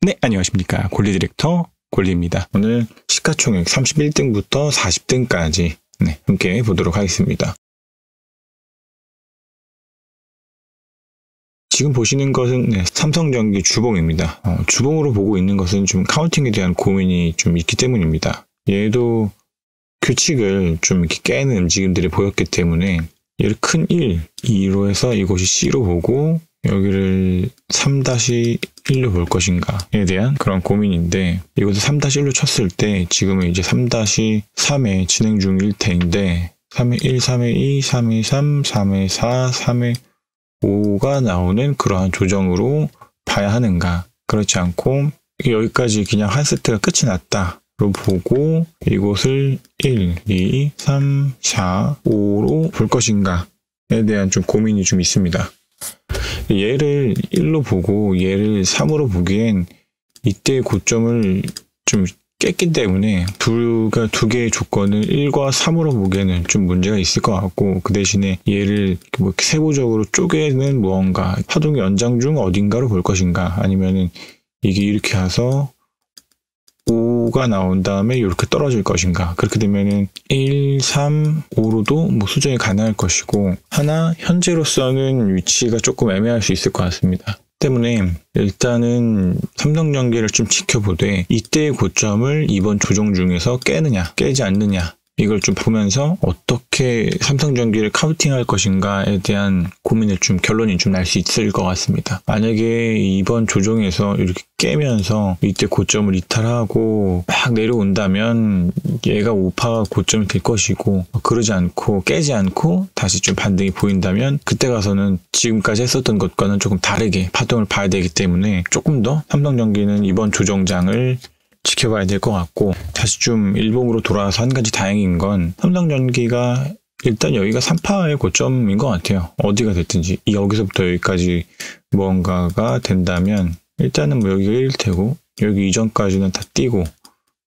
네, 안녕하십니까. 골리 디렉터 골리입니다. 오늘 시가총액 31등부터 40등까지 함께 보도록 하겠습니다. 지금 보시는 것은 삼성전기 주봉입니다. 주봉으로 보고 있는 것은 좀 카운팅에 대한 고민이 좀 있기 때문입니다. 얘도 규칙을 좀 이렇게 깨는 움직임들이 보였기 때문에 얘를 큰 1, 2로 해서 이곳이 C로 보고 여기를 3-1로 볼 것인가에 대한 그런 고민인데, 이것을 3-1로 쳤을 때 지금은 이제 3-3에 진행 중일 텐데 3회 1, 3회 2, 3회 3, 3회 4, 3회 5가 나오는 그러한 조정으로 봐야 하는가, 그렇지 않고 여기까지 그냥 한 세트가 끝이 났다 로 보고 이곳을 1, 2, 3, 4, 5로 볼 것인가에 대한 좀 고민이 좀 있습니다. 얘를 1로 보고 얘를 3으로 보기엔 이때의 고점을 좀 깼기 때문에 두 개의 조건을 1과 3으로 보기에는 좀 문제가 있을 것 같고, 그 대신에 얘를 뭐 세부적으로 쪼개는 무언가, 파동의 연장 중 어딘가로 볼 것인가, 아니면은 이게 이렇게 해서 5가 나온 다음에 이렇게 떨어질 것인가. 그렇게 되면은 1, 3, 5로도 뭐 수정이 가능할 것이고, 하나 현재로서는 위치가 조금 애매할 수 있을 것 같습니다. 때문에 일단은 삼성전기를 좀 지켜보되 이때의 고점을 이번 조정 중에서 깨느냐 깨지 않느냐, 이걸 좀 보면서 어떻게 삼성전기를 카운팅할 것인가에 대한 고민을 좀 결론이 좀 날 수 있을 것 같습니다. 만약에 이번 조정에서 이렇게 깨면서 이때 고점을 이탈하고 막 내려온다면 얘가 5파가 고점이 될 것이고, 그러지 않고 깨지 않고 다시 좀 반등이 보인다면 그때 가서는 지금까지 했었던 것과는 조금 다르게 파동을 봐야 되기 때문에 조금 더 삼성전기는 이번 조정장을 지켜봐야 될 것 같고, 다시 좀 일봉으로 돌아와서 한 가지 다행인 건 삼성전기가 일단 여기가 3파의 고점인 것 같아요. 어디가 됐든지 여기서부터 여기까지 무언가가 된다면 일단은 뭐 여기가 1일 테고, 여기 이전까지는 다 띄고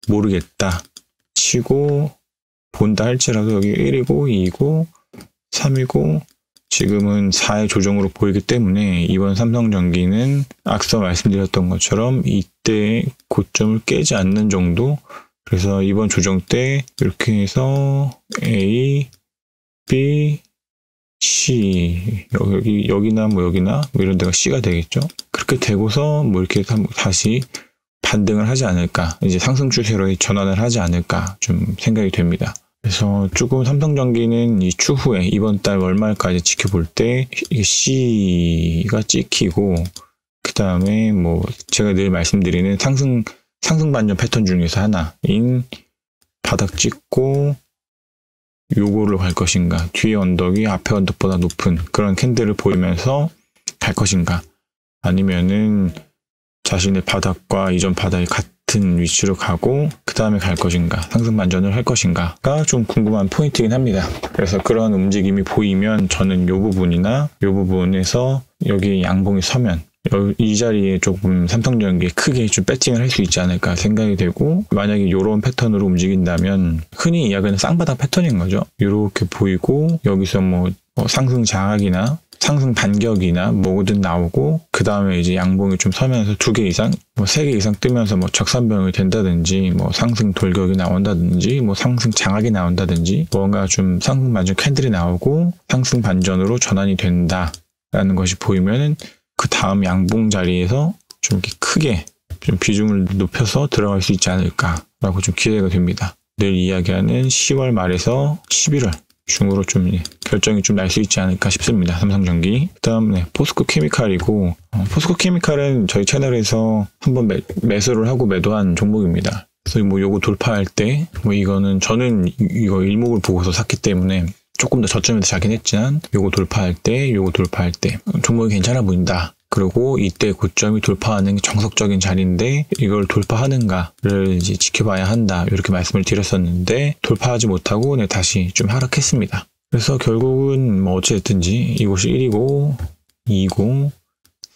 모르겠다 치고 본다 할지라도 여기 1이고 2이고 3이고 지금은 4의 조정으로 보이기 때문에 이번 삼성전기는 앞서 말씀드렸던 것처럼 이때 고점을 깨지 않는 정도, 그래서 이번 조정 때 이렇게 해서 A, B, C, 여기나 뭐 여기나 뭐 이런 데가 C가 되겠죠. 그렇게 되고서 뭐 이렇게 다시 반등을 하지 않을까, 이제 상승 추세로 전환을 하지 않을까 좀 생각이 됩니다. 그래서 조금 삼성전기는 이 추후에 이번 달 월말까지 지켜볼 때 이게 C가 찍히고, 그 다음에 뭐 제가 늘 말씀드리는 상승 반전 패턴 중에서 하나인 바닥 찍고 요거를 갈 것인가, 뒤에 언덕이 앞에 언덕보다 높은 그런 캔들을 보이면서 갈 것인가, 아니면은 자신의 바닥과 이전 바닥이 같은 위치로 가고 그 다음에 갈 것인가, 상승 반전을 할 것인가가 좀 궁금한 포인트이긴 합니다. 그래서 그런 움직임이 보이면 저는 요 부분이나 요 부분에서 여기 양봉이 서면 이 자리에 조금 삼성전기에 크게 좀 배팅을 할 수 있지 않을까 생각이 되고, 만약에 이런 패턴으로 움직인다면 흔히 이야기하는 쌍바닥 패턴인 거죠. 이렇게 보이고 여기서 뭐 상승 장악이나 상승 반격이나 뭐든 나오고, 그 다음에 이제 양봉이 좀 서면서 2개 이상, 뭐 3개 이상 뜨면서 뭐 적산병이 된다든지, 뭐 상승 돌격이 나온다든지, 뭐 상승 장악이 나온다든지, 뭔가 좀 상승 반전 캔들이 나오고 상승 반전으로 전환이 된다라는 것이 보이면은 그 다음 양봉 자리에서 좀 이렇게 크게 좀 비중을 높여서 들어갈 수 있지 않을까라고 좀 기대가 됩니다. 늘 이야기하는 10월 말에서 11월 중으로 좀 결정이 좀 날 수 있지 않을까 싶습니다. 삼성전기. 그 다음 포스코 케미칼이고, 포스코 케미칼은 저희 채널에서 한번 매수를 하고 매도한 종목입니다. 그래서 뭐 요거 돌파할 때 뭐 이거는 저는 이거 일목을 보고서 샀기 때문에 조금 더 저점에서 사긴 했지만 요거 돌파할 때 종목이 괜찮아 보인다. 그리고 이때 고점이 돌파하는 정석적인 자리인데 이걸 돌파하는가를 이제 지켜봐야 한다, 이렇게 말씀을 드렸었는데 돌파하지 못하고 다시 좀 하락했습니다. 그래서 결국은 뭐 어찌됐든지 이곳이 1이고 2이고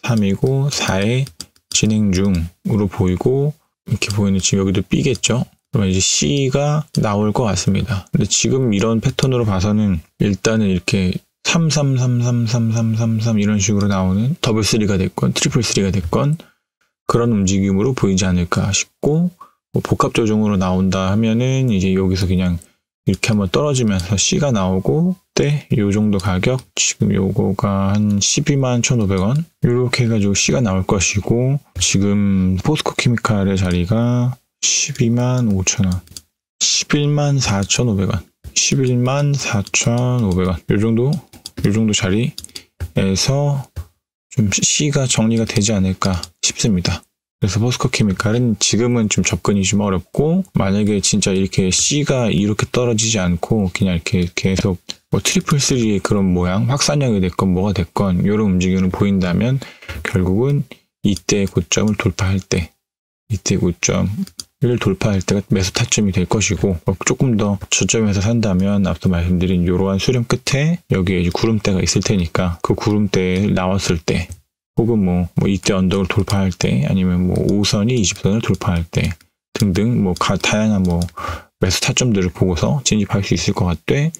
3이고 4의 진행 중으로 보이고, 이렇게 보이는 지금 여기도 B겠죠. 그러면 이제 C가 나올 것 같습니다. 근데 지금 이런 패턴으로 봐서는 일단은 이렇게 33333333 이런 식으로 나오는 더블 3가 됐건 트리플 3가 됐건 그런 움직임으로 보이지 않을까 싶고, 뭐 복합 조정으로 나온다 하면은 이제 여기서 그냥 이렇게 한번 떨어지면서 C가 나오고, 때 요 정도 가격, 지금 요거가 한 12만 1,500원 이렇게 해가지고 C가 나올 것이고, 지금 포스코 케미칼의 자리가 12만 5천원, 11만 4,500원, 11만 4,500원 요 정도 자리에서 좀 C가 정리가 되지 않을까 싶습니다. 그래서 포스코 케미칼은 지금은 좀 접근이 좀 어렵고, 만약에 진짜 이렇게 C가 이렇게 떨어지지 않고 그냥 이렇게 계속 뭐 트리플 3의 그런 모양, 확산력이 됐건 뭐가 됐건 이런 움직임을 보인다면 결국은 이때 고점을 돌파할 때, 이때 고점을 돌파할 때가 매수 타점이 될 것이고, 조금 더 저점에서 산다면 앞서 말씀드린 이러한 수렴 끝에 여기에 이제 구름대가 있을 테니까 그 구름대에 나왔을 때, 혹은 뭐 이때 언덕을 돌파할 때, 아니면 뭐 5선이 20선을 돌파할 때 등등 뭐 다양한 뭐 매수 타점들을 보고서 진입할 수 있을 것 같되,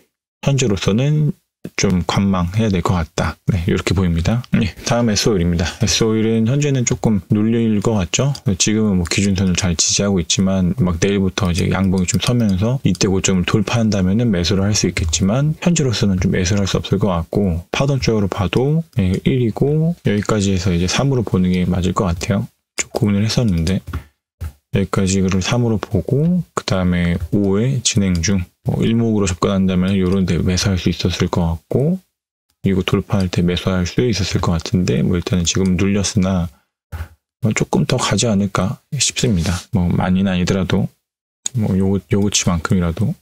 현재로서는 좀 관망해야 될 것 같다. 네, 이렇게 보입니다. 네, 다음 S-오일입니다. S-오일은 현재는 조금 눌릴 것 같죠? 지금은 뭐 기준선을 잘 지지하고 있지만, 막 내일부터 이제 양봉이 좀 서면서 이때 고점을 돌파한다면은 매수를 할 수 있겠지만, 현재로서는 좀 매수를 할 수 없을 것 같고, 파동적으로 봐도 1이고 여기까지 해서 이제 3으로 보는 게 맞을 것 같아요. 좀 고민을 했었는데, 여기까지를 3으로 보고, 그 다음에 5에 진행 중, 일목으로 접근한다면 이런 데 매수할 수 있었을 것 같고, 이거 돌파할 때 매수할 수 있었을 것 같은데, 뭐 일단은 지금 눌렸으나 조금 더 가지 않을까 싶습니다. 뭐 많이는 아니더라도 뭐 요거치만큼이라도.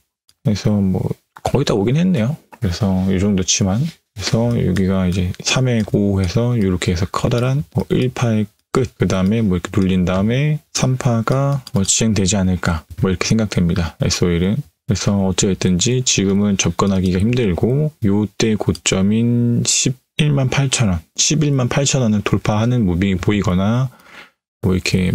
그래서 뭐 거의 다 오긴 했네요. 그래서 이 정도치만. 그래서 여기가 이제 3회 5해서 이렇게 해서 커다란 1파의 끝, 그 다음에 뭐 이렇게 눌린 다음에 3파가 뭐 진행되지 않을까, 뭐 이렇게 생각됩니다. S-오일은. 그래서 어찌됐든지 지금은 접근하기가 힘들고, 요때 고점인 11만 8천원, 11만 8천원을 돌파하는 무빙이 보이거나, 뭐 이렇게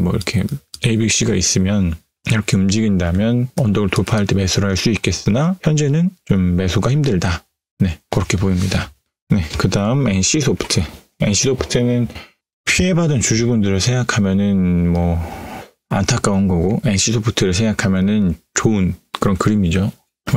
ABC가 있으면 이렇게 움직인다면 언덕을 돌파할 때 매수를 할 수 있겠으나, 현재는 좀 매수가 힘들다. 네, 그렇게 보입니다. 네, 그 다음 NC소프트. NC소프트는 피해받은 주주분들을 생각하면은 뭐 안타까운 거고, NC소프트를 생각하면은 좋은 그런 그림이죠.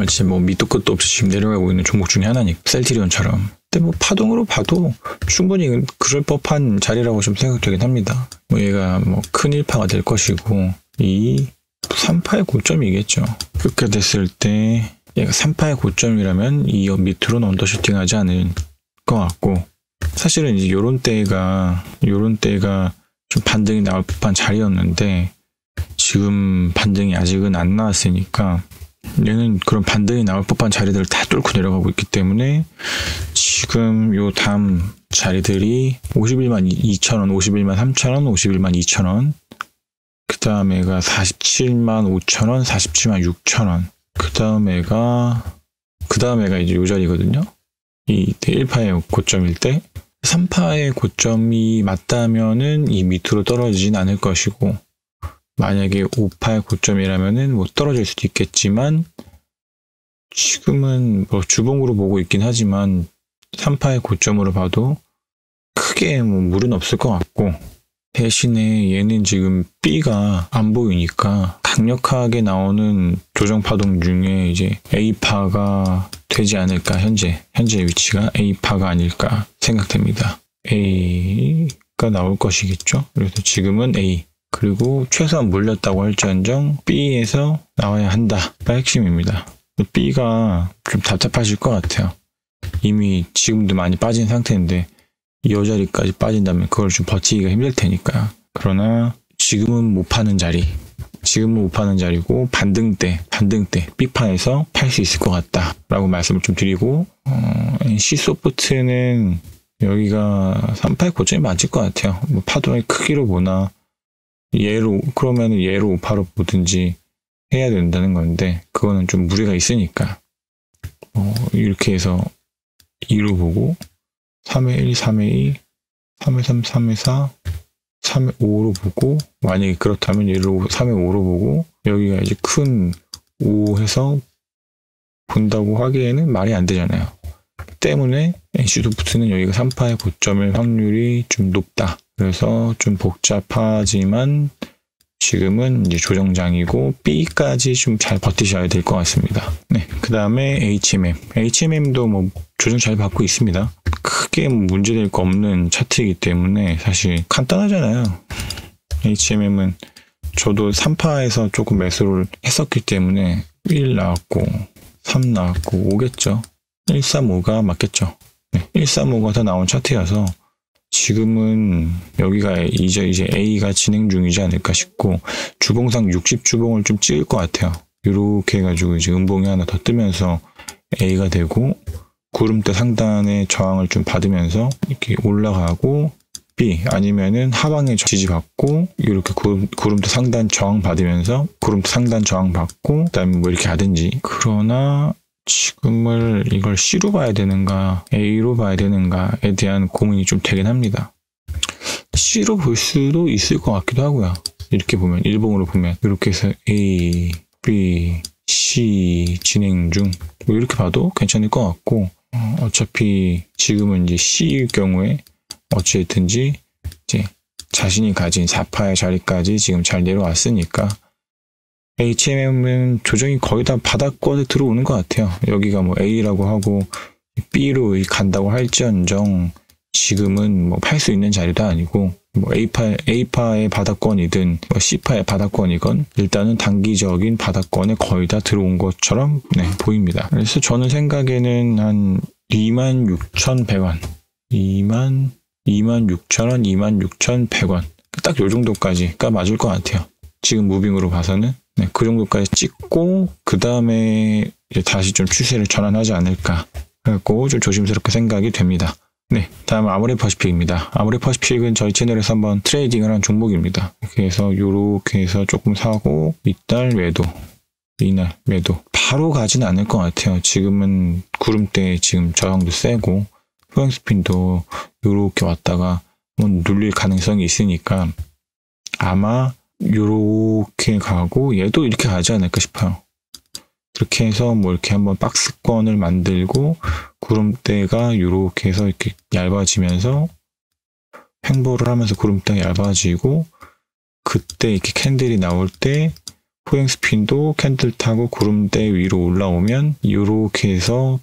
진짜 뭐 밑도 끝도 없이 지금 내려가고 있는 종목 중에 하나니까, 셀트리온처럼. 근데 뭐 파동으로 봐도 충분히 그럴 법한 자리라고 좀 생각되긴 합니다. 뭐 얘가 뭐 큰 1파가 될 것이고, 이 3파의 고점이겠죠. 그렇게 됐을 때 얘가 3파의 고점이라면 이 밑으로는 언더슈팅 하지 않을 것 같고, 사실은 이제 요런 때가 좀 반등이 나올 법한 자리였는데, 지금 반등이 아직은 안 나왔으니까 얘는 그런 반등이 나올 법한 자리들을 다 뚫고 내려가고 있기 때문에, 지금 요 다음 자리들이 51만 2천원, 51만 3천원, 51만 2천원, 그 다음에가 47만 5천원, 47만 6천원, 그 다음에가 이제 요 자리거든요. 이때 1파의 고점일 때, 3파의 고점이 맞다면은 이 밑으로 떨어지진 않을 것이고, 만약에 5파의 고점이라면은 뭐 떨어질 수도 있겠지만, 지금은 뭐 주봉으로 보고 있긴 하지만 3파의 고점으로 봐도 크게 뭐 물은 없을 것 같고, 대신에 얘는 지금 B가 안 보이니까 강력하게 나오는 조정 파동 중에 이제 A파가 되지 않을까, 현재 위치가 A파가 아닐까 생각됩니다. A가 나올 것이겠죠. 그래서 지금은 A, 그리고 최소한 물렸다고 할지언정 B에서 나와야 한다가 핵심입니다. B가 좀 답답하실 것 같아요. 이미 지금도 많이 빠진 상태인데 이 자리까지 빠진다면 그걸 좀 버티기가 힘들 테니까. 그러나 지금은 못 파는 자리고, 반등 때 B판에서 팔 수 있을 것 같다 라고 말씀을 좀 드리고, NC소프트는 여기가 3파의 고점이 맞을 것 같아요. 뭐 파동의 크기로 보나, 그러면은 얘로 5파로 보든지 해야 된다는 건데, 그거는 좀 무리가 있으니까 이렇게 해서 2로 보고, 3회 1, 3회 2, 3회 3, 3회 4, 3회 5로 보고, 만약에 그렇다면 얘를 3회 5로 보고, 여기가 이제 큰 5 해서 본다고 하기에는 말이 안 되잖아요. 때문에 NC소프트는 여기가 3파의 고점일 확률이 좀 높다. 그래서 좀 복잡하지만 지금은 이제 조정장이고 B까지 좀 잘 버티셔야 될 것 같습니다. 네, 그 다음에 HMM도 뭐 조정 잘 받고 있습니다. 크게 문제될 거 없는 차트이기 때문에 사실 간단하잖아요. HMM은 저도 3파에서 조금 매수를 했었기 때문에 1 나왔고 3 나왔고 5겠죠. 135가 맞겠죠. 네, 135가 더 나온 차트여서 지금은 여기가 이제 A가 진행 중이지 않을까 싶고 주봉상 60주봉을 좀 찍을 것 같아요. 이렇게 해가지고 이제 음봉이 하나 더 뜨면서 A가 되고 구름대 상단의 저항을 좀 받으면서 이렇게 올라가고 B 아니면은 하방에 지지받고 이렇게 구름대 상단 저항 받으면서 구름대 상단 저항 받고 그다음에 뭐 이렇게 하든지. 그러나 지금을 이걸 C로 봐야 되는가 A로 봐야 되는가에 대한 고민이 좀 되긴 합니다. C로 볼 수도 있을 것 같기도 하고요. 이렇게 보면 일봉으로 보면 이렇게 해서 A, B, C 진행 중 뭐 이렇게 봐도 괜찮을 것 같고 어차피 지금은 이제 C일 경우에 어찌됐든지 이제 자신이 가진 4파의 자리까지 지금 잘 내려왔으니까 HMM은 조정이 거의 다 바닥권에 들어오는 것 같아요. 여기가 뭐 A라고 하고 B로 간다고 할지언정 지금은 뭐 팔 수 있는 자리도 아니고 뭐 A파의 바닥권이든 뭐 C파의 바닥권이건 일단은 단기적인 바닥권에 거의 다 들어온 것처럼 보입니다. 그래서 저는 생각에는 한 26,100원 26,000원, 26,100원 딱 요 정도까지가 맞을 것 같아요. 지금 무빙으로 봐서는 그 정도까지 찍고 그 다음에 다시 좀 추세를 전환하지 않을까 그래갖고 좀 조심스럽게 생각이 됩니다. 네, 다음 아모레퍼시픽입니다. 아모레퍼시픽은 저희 채널에서 한번 트레이딩을 한 종목입니다. 그래서 요렇게 해서 조금 사고 이달 매도, 이날 매도 바로 가진 않을 것 같아요. 지금은 구름대 지금 저항도 세고 후행스핀도 요렇게 왔다가 뭐 눌릴 가능성이 있으니까 아마 요렇게 가고 얘도 이렇게 가지 않을까 싶어요. 그렇게 해서 뭐 이렇게 한번 박스권을 만들고 구름대가 요렇게 해서 이렇게 얇아지면서 횡보를 하면서 구름대가 얇아지고 그때 이렇게 캔들이 나올 때 후행스핀도 캔들 타고 구름대 위로 올라오면 요렇게 해서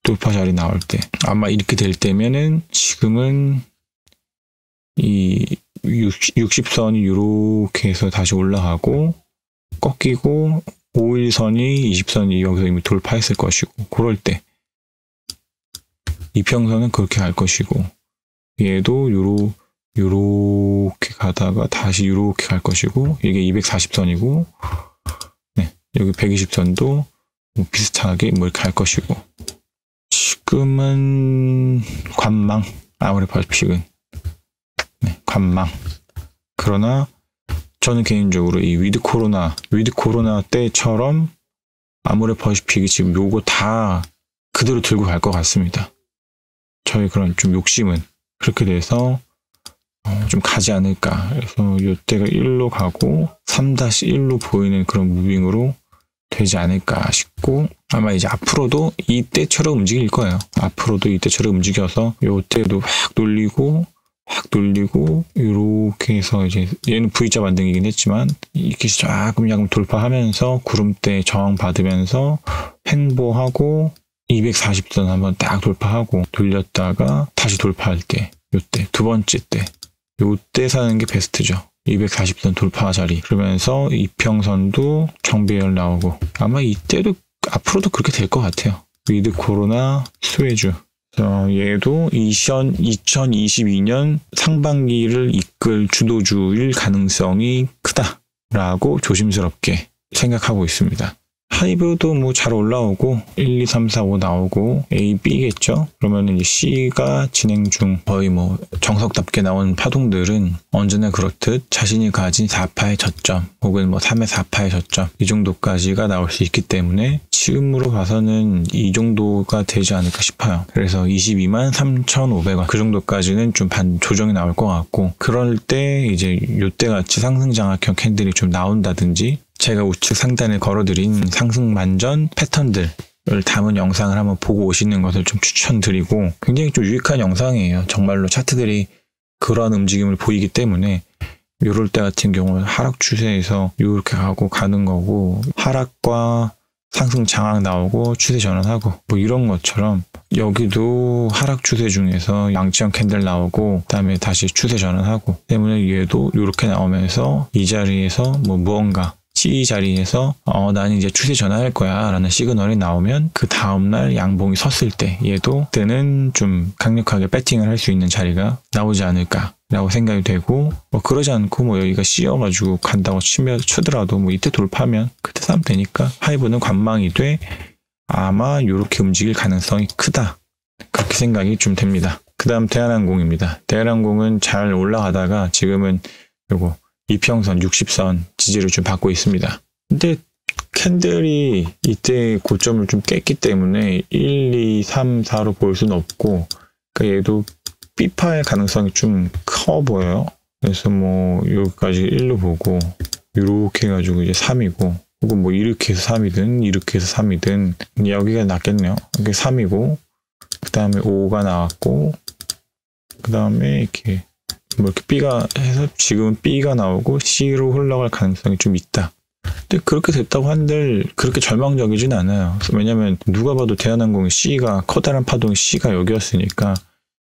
돌파 자리 나올 때 아마 이렇게 될 때면은 지금은 이 60선이 이렇게 해서 다시 올라가고 꺾이고 5일선이 20선이 여기서 이미 돌파했을 것이고 그럴 때 이평선은 그렇게 갈 것이고 얘도 요렇게 가다가 다시 요렇게 갈 것이고 이게 240선이고 여기 120선도 뭐 비슷하게 뭐 이렇게 갈 것이고 지금은 관망 아모레퍼시픽은 관망. 그러나 저는 개인적으로 이 위드 코로나 때처럼 아모레퍼시픽이 지금 요거 다 그대로 들고 갈 것 같습니다. 저의 그런 좀 욕심은 그렇게 돼서 좀 가지 않을까. 그래서 요때가 1로 가고 3-1로 보이는 그런 무빙으로 되지 않을까 싶고 아마 이제 앞으로도 이때처럼 움직일 거예요. 앞으로도 이때처럼 움직여서 요때도 확 돌리고 이렇게 해서 이제 얘는 V자 반등이긴 했지만 이렇게 조금 돌파하면서 구름대 저항 받으면서 횡보하고 240선 한번 딱 돌파하고 돌렸다가 다시 돌파할 때 요때 두 번째 때 요때 사는 게 베스트죠. 240선 돌파 자리 그러면서 이평선도 정배열 나오고 아마 이때도 앞으로도 그렇게 될 것 같아요. 위드 코로나 스웨주 얘도 2022년 상반기를 이끌 주도주일 가능성이 크다라고 조심스럽게 생각하고 있습니다. 하이브도 뭐 잘 올라오고 1, 2, 3, 4, 5 나오고 A, B겠죠. 그러면 이제 C가 진행 중 거의 뭐 정석답게 나온 파동들은 언제나 그렇듯 자신이 가진 4파의 저점 혹은 뭐 3의 4파의 저점 이 정도까지가 나올 수 있기 때문에 지금으로 봐서는 이 정도가 되지 않을까 싶어요. 그래서 223,500원 그 정도까지는 좀 반 조정이 나올 것 같고 그럴 때 이제 요때같이 상승장악형 캔들이 좀 나온다든지 제가 우측 상단에 걸어드린 상승만전 패턴들을 담은 영상을 한번 보고 오시는 것을 좀 추천드리고 굉장히 좀 유익한 영상이에요. 정말로 차트들이 그러한 움직임을 보이기 때문에 요럴 때 같은 경우는 하락 추세에서 이렇게 가는 거고, 하락과 상승 장악 나오고 추세 전환하고 뭐 이런 것처럼 여기도 하락 추세 중에서 양지형 캔들 나오고 그다음에 다시 추세 전환하고, 때문에 얘도 이렇게 나오면서 이 자리에서 뭐 무언가 C 자리에서 나는 이제 추세 전환할 거야 라는 시그널이 나오면 그 다음날 양봉이 섰을 때 얘도 그때는 좀 강력하게 배팅을 할 수 있는 자리가 나오지 않을까 라고 생각이 되고, 뭐 그러지 않고 뭐 여기가 씌어가지고 간다고 치더라도 뭐 이때 돌파하면 그때 사면 되니까 하이브는 관망이 돼 아마 이렇게 움직일 가능성이 크다, 그렇게 생각이 좀 됩니다. 그 다음 대한항공입니다. 대한항공은 잘 올라가다가 지금은 요거 이평선 60선 지지를 좀 받고 있습니다. 근데 캔들이 이때 고점을 좀 깼기 때문에 1, 2, 3, 4로 볼 수는 없고, 그러니까 얘도 B파의 가능성이 좀 커 보여요. 그래서 뭐 여기까지 1로 보고 이렇게 해가지고 이제 3이고, 혹은 뭐 이렇게 해서 3이든 이렇게 해서 3이든 여기가 낫겠네요. 이게 3이고 그 다음에 5가 나왔고 그 다음에 이렇게 뭐 이렇게 B가 해서 지금은 B가 나오고 C로 흘러갈 가능성이 좀 있다. 근데 그렇게 됐다고 한들 그렇게 절망적이진 않아요. 왜냐면 누가 봐도 대한항공의 C가, 커다란 파동의 C가 여기였으니까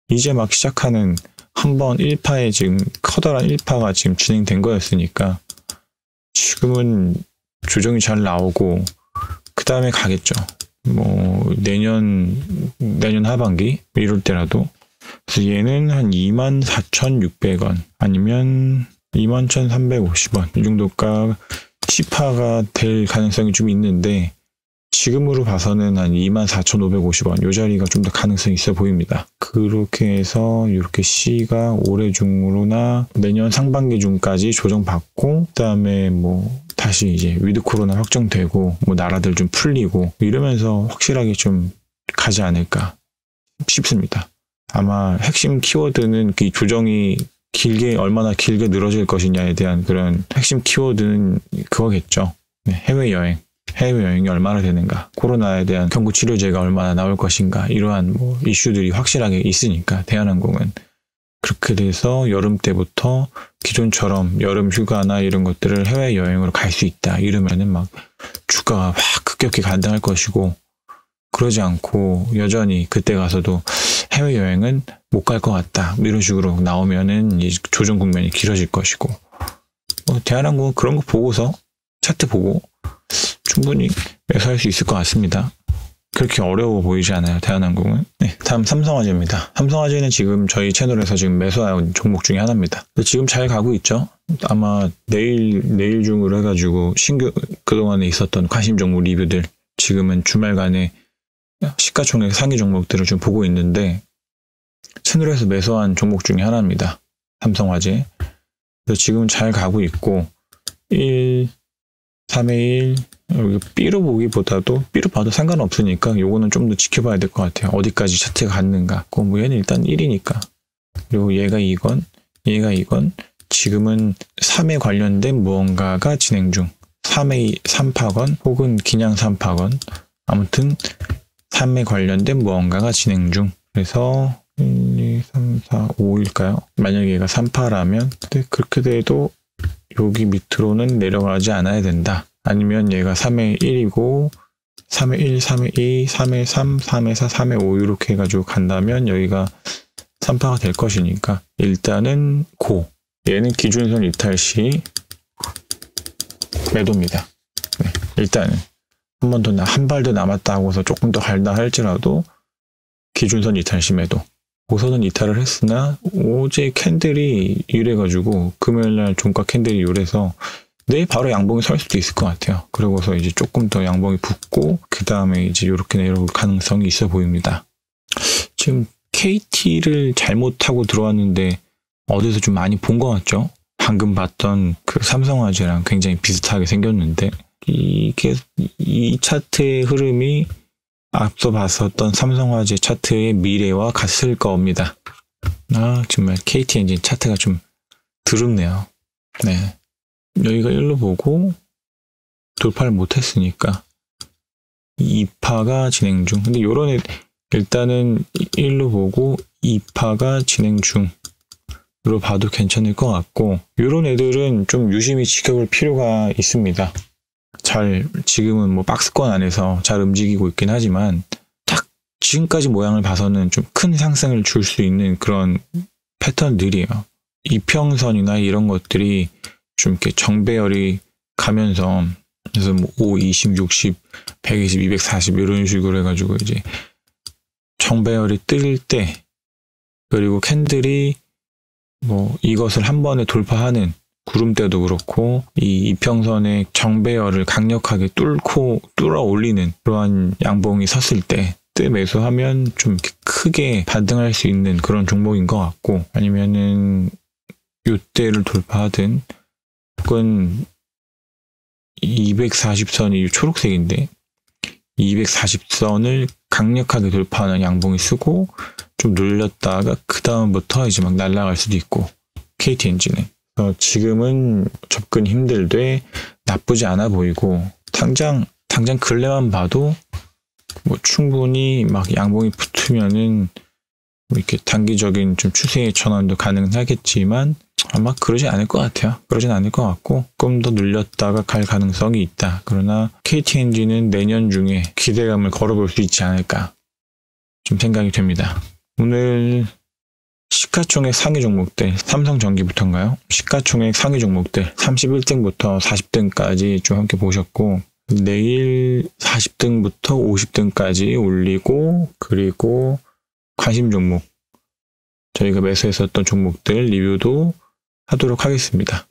이제 막 시작하는 한번 1파에 지금 커다란 1파가 지금 진행된 거였으니까 지금은 조정이 잘 나오고 그 다음에 가겠죠. 뭐 내년 하반기 이럴 때라도. 그래서 얘는 한 24,600원 아니면 21,350원 이 정도가 C파가 될 가능성이 좀 있는데, 지금으로 봐서는 한 24,550원 이 자리가 좀 더 가능성이 있어 보입니다. 그렇게 해서 이렇게 C가 올해 중으로나 내년 상반기 중까지 조정받고, 그 다음에 뭐 다시 이제 위드 코로나 확정되고 뭐 나라들 좀 풀리고 이러면서 확실하게 좀 가지 않을까 싶습니다. 아마 핵심 키워드는 이 조정이 얼마나 길게 늘어질 것이냐에 대한 그런 핵심 키워드는 그거겠죠. 네, 해외여행이 얼마나 되는가, 코로나에 대한 경구 치료제가 얼마나 나올 것인가, 이러한 뭐 이슈들이 확실하게 있으니까 대한항공은 그렇게 돼서 여름 때부터 기존처럼 여름 휴가나 이런 것들을 해외여행으로 갈 수 있다 이러면은 막 주가가 확 급격히 간당할 것이고, 그러지 않고 여전히 그때 가서도 해외여행은 못 갈 것 같다 이런 식으로 나오면은 이 조정 국면이 길어질 것이고, 대한항공은 그런 거 보고서 차트 보고 충분히 매수할 수 있을 것 같습니다. 그렇게 어려워 보이지 않아요, 대한항공은. 네, 다음 삼성화재입니다. 삼성화재는 지금 저희 채널에서 지금 매수한 종목 중에 하나입니다. 지금 잘 가고 있죠. 아마 내일 중으로 해가지고 신규 그동안에 있었던 관심 종목 리뷰들 지금은 주말간에 시가총액 상위 종목들을 좀 보고 있는데, 채널에서 매수한 종목 중에 하나입니다. 삼성화재. 그래서 지금 잘 가고 있고 3의 1 여기 B로 보기보다도 B로 봐도 상관없으니까 요거는 좀 더 지켜봐야 될 것 같아요. 어디까지 차트가 갔는가. 뭐 얘는 일단 1이니까. 그리고 얘가 2건 지금은 3에 관련된 무언가가 진행 중. 3의 3파건 혹은 기냥 3파건 아무튼 3에 관련된 무언가가 진행 중. 그래서 1, 2, 3, 4, 5일까요? 만약에 얘가 3파라면 근데 그렇게 돼도 여기 밑으로는 내려가지 않아야 된다. 아니면 얘가 3의 1이고 3의 1, 3의 2, 3의 3, 3의 4, 3의 5 이렇게 해가지고 간다면 여기가 3파가 될 것이니까 일단은 얘는 기준선 이탈 시 매도입니다. 네, 일단은 한 발도 남았다 하고서 조금 더 갈다 할지라도 기준선 이탈 시 매도. 고선은 이탈을 했으나 어제 캔들이 이래가지고 금요일날 종가 캔들이 이래서 내일 바로 양봉이 설 수도 있을 것 같아요. 그러고서 이제 조금 더 양봉이 붙고 그 다음에 이제 이렇게 내려올 가능성이 있어 보입니다. 지금 KT를 잘못하고 들어왔는데 어디서 좀 많이 본 것 같죠? 방금 봤던 그 삼성화재랑 굉장히 비슷하게 생겼는데 이게 이 차트의 흐름이 앞서 봤었던 삼성화재 차트의 미래와 같을 겁니다. 정말 KT 엔진 차트가 좀 드럽네요. 네. 여기가 1로 보고 돌파를 못했으니까 2파가 진행 중. 근데 요런 일단은 1로 보고 2파가 진행 중. 로 봐도 괜찮을 것 같고, 이런 애들은 좀 유심히 지켜볼 필요가 있습니다. 지금은 뭐 박스권 안에서 잘 움직이고 있긴 하지만 딱 지금까지 모양을 봐서는 좀 큰 상승을 줄 수 있는 그런 패턴들이에요. 이평선이나 이런 것들이 좀 이렇게 정배열이 가면서, 그래서 뭐 5, 20, 60, 120, 240 이런 식으로 해가지고 이제 정배열이 뜰 때, 그리고 캔들이 뭐 이것을 한 번에 돌파하는 구름대도 그렇고, 이 이평선의 정배열을 강력하게 뚫어 올리는 그러한 양봉이 섰을 때 매수하면 좀 크게 반등할 수 있는 그런 종목인 것 같고, 아니면은 요때를 돌파하든, 혹은 240선이 초록색인데 240선을 강력하게 돌파하는 양봉이 쓰고 좀 눌렸다가 그 다음부터 이제 막 날아갈 수도 있고, KT엔진은 지금은 접근 힘들되 나쁘지 않아 보이고, 당장 근래만 봐도 뭐 충분히 막 양봉이 붙으면은 뭐 이렇게 단기적인 좀 추세의 전환도 가능하겠지만 아마 그러진 않을 것 같아요. 그러진 않을 것 같고, 조금 더 눌렸다가 갈 가능성이 있다. 그러나 KT엔진은 내년 중에 기대감을 걸어볼 수 있지 않을까 좀 생각이 됩니다. 오늘 시가총액 상위 종목들, 삼성전기부터인가요? 시가총액 상위 종목들 31등부터 40등까지 좀 함께 보셨고, 내일 40등부터 50등까지 올리고, 그리고 관심 종목, 저희가 매수했었던 종목들 리뷰도 하도록 하겠습니다.